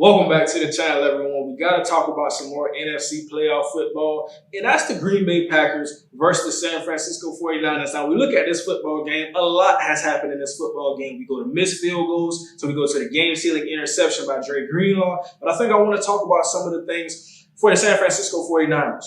Welcome back to the channel, everyone. We got to talk about some more NFC playoff football, and that's the Green Bay Packers versus the San Francisco 49ers. Now, we look at this football game. A lot has happened in this football game. We go to missed field goals, so we go to the game-sealing interception by Daryl Green. But I think I want to talk about some of the things for the San Francisco 49ers.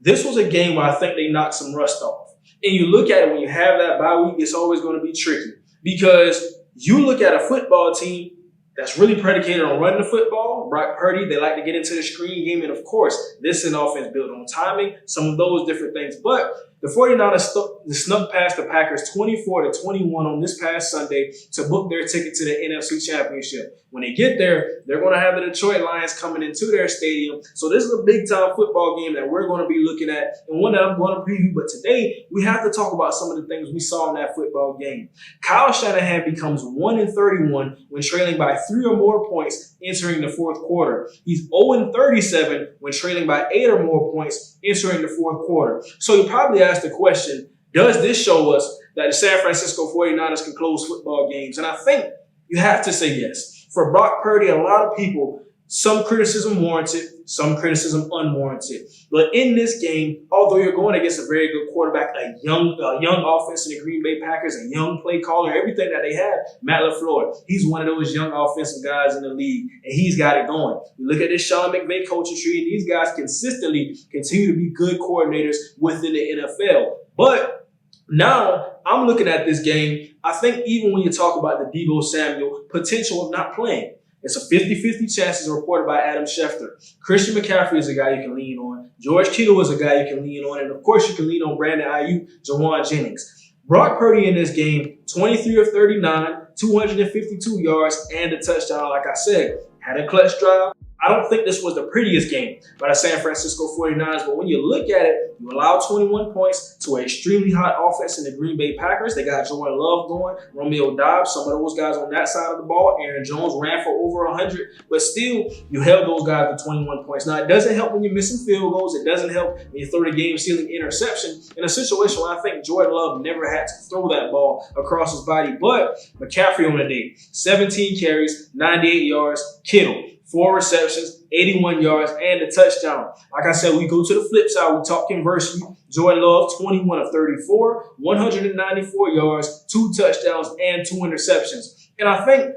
This was a game where I think they knocked some rust off. And you look at it, when you have that bye week, it's always going to be tricky because you look at a football team that's really predicated on running the football. Brock Purdy, they like to get into the screen game. And, of course, this is an offense built on timing, some of those different things. But the 49ers snuck past the Packers 24-21 on this past Sunday to book their ticket to the NFC Championship. When they get there, they're going to have the Detroit Lions coming into their stadium. So this is a big-time football game that we're going to be looking at and one that I'm going to preview. But today, we have to talk about some of the things we saw in that football game. Kyle Shanahan becomes 1-31 when trailing by 3 or more points entering the fourth quarter. He's 0-37 when trailing by 8 or more points entering the fourth quarter. So you probably ask the question, does this show us that the San Francisco 49ers can close football games? And I think you have to say yes. For Brock Purdy, a lot of people, some criticism warranted, some criticism unwarranted. But in this game, although you're going against a very good quarterback, a young offense in the Green Bay Packers, a young play caller, everything that they have, Matt LaFleur, he's one of those young offensive guys in the league, and he's got it going. You look at this Sean McVay coaching tree, and these guys consistently continue to be good coordinators within the NFL. But now I'm looking at this game. I think even when you talk about the Deebo Samuel potential of not playing, it's a 50-50 chance as reported by Adam Schefter. Christian McCaffrey is a guy you can lean on. George Kittle is a guy you can lean on. And, of course, you can lean on Brandon Ayuk, Jawan Jennings. Brock Purdy in this game, 23 of 39, 252 yards, and a touchdown, like I said. Had a clutch drive. I don't think this was the prettiest game by the San Francisco 49ers, but when you look at it, you allow 21 points to an extremely hot offense in the Green Bay Packers. They got Jordan Love going, Romeo Doubs, some of those guys on that side of the ball. Aaron Jones ran for over 100, but still, you held those guys to 21 points. Now, it doesn't help when you're missing field goals. It doesn't help when you throw the game-sealing interception in a situation where I think Jordan Love never had to throw that ball across his body. But McCaffrey on the day, 17 carries, 98 yards. Kittle, 4 receptions, 81 yards, and a touchdown. Like I said, we go to the flip side. We talk conversely. Jordan Love, 21 of 34, 194 yards, 2 touchdowns, and 2 interceptions. And I think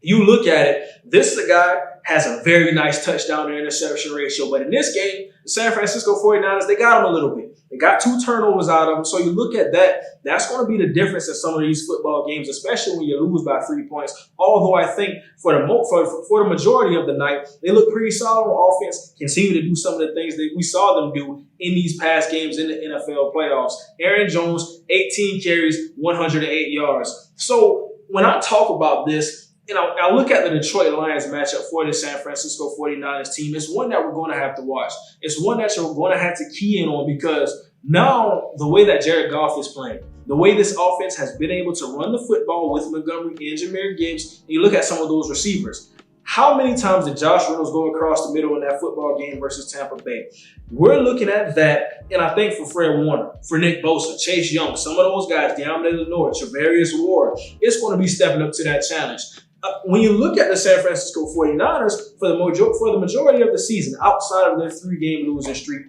you look at it, this is a guy has a very nice touchdown to interception ratio. But in this game, the San Francisco 49ers, they got him a little bit. They got 2 turnovers out of him. So you look at that, that's going to be the difference in some of these football games, especially when you lose by 3 points. Although I think for the majority of the night, they look pretty solid on offense, continue to do some of the things that we saw them do in these past games in the NFL playoffs. Aaron Jones, 18 carries, 108 yards. So when I talk about this, I look at the Detroit Lions matchup for the San Francisco 49ers team. It's one that we're going to have to watch. It's one that you're going to have to key in on because now the way that Jared Goff is playing, the way this offense has been able to run the football with Montgomery and Jahmyr Gibbs, and you look at some of those receivers. How many times did Josh Reynolds go across the middle in that football game versus Tampa Bay? We're looking at that, and I think for Fred Warner, for Nick Bosa, Chase Young, some of those guys, Deommodore Lenoir, Travarius Ward, it's going to be stepping up to that challenge. When you look at the San Francisco 49ers, for the majority of the season, outside of their 3-game losing streak,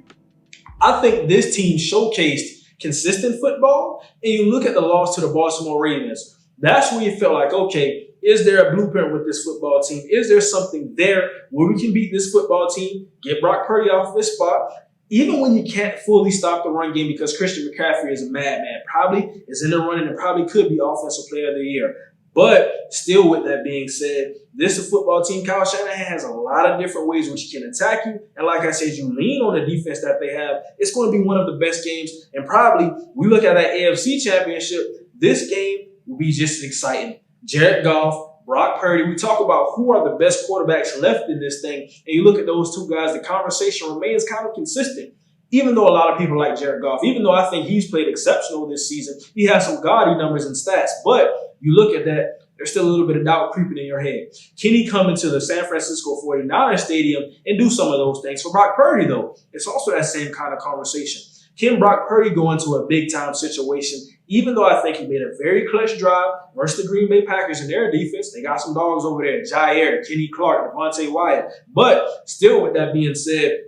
I think this team showcased consistent football. And you look at the loss to the Baltimore Ravens, that's when you felt like, okay, is there a blueprint with this football team? Is there something there where we can beat this football team, get Brock Purdy off of this spot? Even when you can't fully stop the run game because Christian McCaffrey is a madman, probably is in the running and probably could be Offensive Player of the Year. But still, with that being said, this is a football team. Kyle Shanahan has a lot of different ways which he can attack you. And like I said, you lean on the defense that they have. It's going to be one of the best games. And probably, we look at that AFC Championship, this game will be just as exciting. Jared Goff, Brock Purdy. We talk about who are the best quarterbacks left in this thing. And you look at those 2 guys, the conversation remains kind of consistent. Even though a lot of people like Jared Goff, even though I think he's played exceptional this season, he has some gaudy numbers and stats. But you look at that, there's still a little bit of doubt creeping in your head. Can he come into the San Francisco 49ers stadium and do some of those things? For Brock Purdy, though, it's also that same kind of conversation. Can Brock Purdy go into a big-time situation? Even though I think he made a very clutch drive versus the Green Bay Packers in their defense, they got some dogs over there, Jair, Kenny Clark, Devontae Wyatt. But still, with that being said,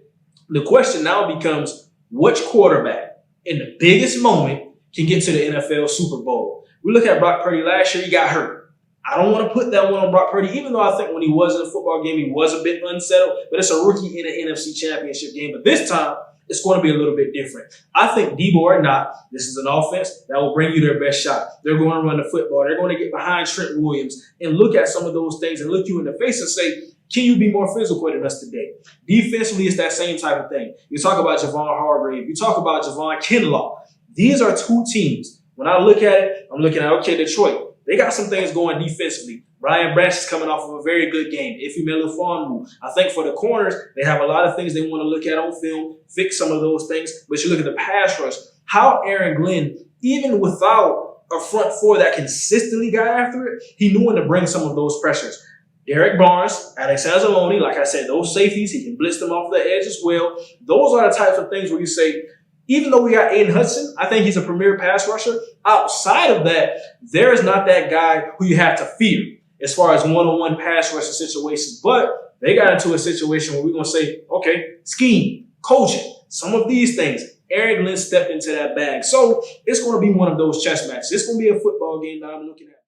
the question now becomes, which quarterback in the biggest moment can get to the NFL Super Bowl? We look at Brock Purdy last year, he got hurt. I don't want to put that one on Brock Purdy, even though I think when he was in a football game, he was a bit unsettled, but it's a rookie in an NFC Championship game. But this time, it's going to be a little bit different. I think Debo or not, this is an offense that will bring you their best shot. They're going to run the football. They're going to get behind Trent Williams and look at some of those things and look you in the face and say, can you be more physical than us today? Defensively, it's that same type of thing. You talk about Javon Hargrave. You talk about Javon Kinlaw. These are two teams. When I look at it, I'm looking at, okay, Detroit. They got some things going defensively. Brian Branch is coming off of a very good game. Ife Melifonwu. I think for the corners, they have a lot of things they want to look at on film, fix some of those things. But you look at the pass rush, how Aaron Glenn, even without a front four that consistently got after it, he knew when to bring some of those pressures. Derek Barnes, Alex Anzalone, like I said, those safeties, he can blitz them off the edge as well. Those are the types of things where you say, even though we got Aiden Hudson, I think he's a premier pass rusher. Outside of that, there is not that guy who you have to fear as far as one-on-one pass rusher situations. But they got into a situation where we're going to say, okay, scheme, coaching, some of these things. Aaron Glenn stepped into that bag. So it's going to be one of those chess matches. It's going to be a football game that I'm looking at.